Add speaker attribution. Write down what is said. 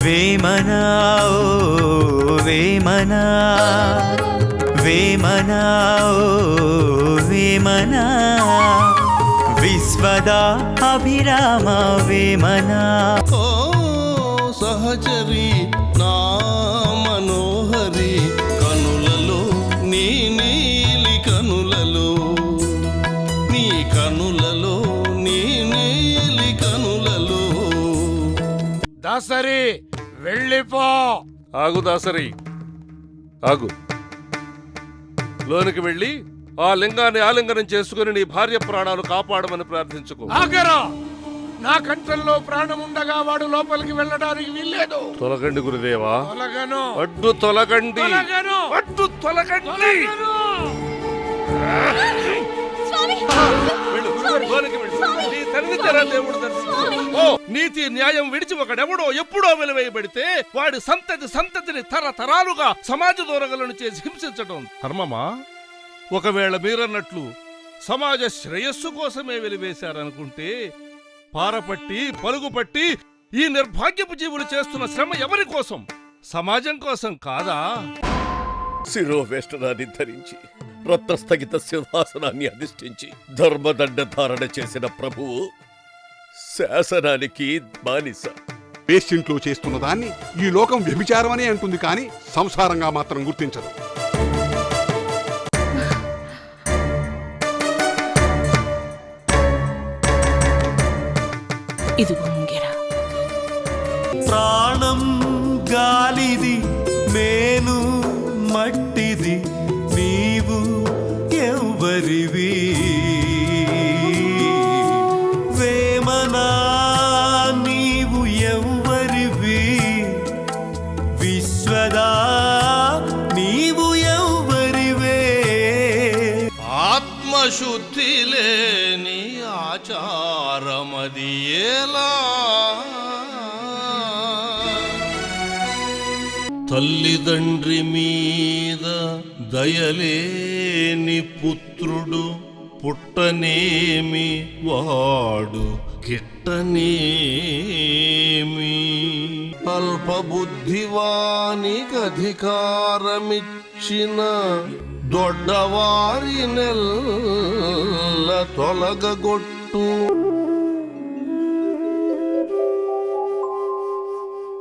Speaker 1: వేమనా ఓ వేమనా వేమనా ఓ వేమనా విశ్వదా అభిరామ వేమనా
Speaker 2: ఓ సహచరి నా మనోహరి కనులలో నీ నీలి కనులలో నీ కనులలో నీ నీలి కనులలో
Speaker 3: దాసరి వెళ్ళిపో.
Speaker 4: ఆగు దాసరి ఆగు. లోనికి వెళ్ళి ఆ లింగాన్ని ఆలింగనం చేసుకుని నీ భార్య ప్రాణాలు కాపాడమని ప్రార్థించుకో.
Speaker 3: ఆగరా, నా కంఠంలో ప్రాణం ఉండగా వాడు లోపలికి వెళ్ళడానికి వీల్లేదు.
Speaker 4: తొలగండి గురుదేవా.
Speaker 3: తొలగను.
Speaker 4: అడ్డు తొలగండి.
Speaker 3: తొలగను.
Speaker 4: అడ్డు తొలగండి.
Speaker 3: తొలగను.
Speaker 4: వెళ్ళు, లోనికి వెళ్ళు. నీ తల్లి తెర దేవుడు దర్శించు. ఓ నీతి న్యాయం విడిచి ఒకడెవడో ఎప్పుడో వెలువేయబడితే వాడి సంతతిని తరతరాలుగా సమాజ దూరగలను చేసి హింసించటం ధర్మమా? ఒకవేళ మీరన్నట్లు సమాజ శ్రేయస్సు కోసమే వెలివేశారనుకుంటే పారపట్టి పలుగుపట్టి ఈ నిర్భాగ్యపు జీవులు చేస్తున్న శ్రమ ఎవరి కోసం? సమాజం కోసం కాదా?
Speaker 2: శిరోవేష్టనాన్ని ధరించి రత్నస్థగిత సింహాసనాన్ని అధిష్ఠించి ధర్మదండ ధారణ చేసిన ప్రభువు శాసనానికి బానిస.
Speaker 5: పేషెంట్లో చేస్తున్న దాన్ని ఈ లోకం వ్యభిచారమనే అంటుంది, కానీ సంసారంగా మాత్రం గుర్తించదు.
Speaker 6: ఇదిగో ముంగేరా.
Speaker 1: ప్రాణం గాలిది మేను మట్టిది నీవు ఎవరివి వేమనా నీవు ఎవరివి విశ్వదా నీవు ఎవరివే
Speaker 2: ఆత్మశుద్ధి లేని ఆచారమది ఎలా తల్లిదండ్రి మీద దయలేని పుత్రుడు పుట్టనేమి వాడు గిట్టనేమి అల్పబుద్ధివానికి అధికారమిచ్చిన దొడ్డవారి నెల్ల తొలగగొట్టు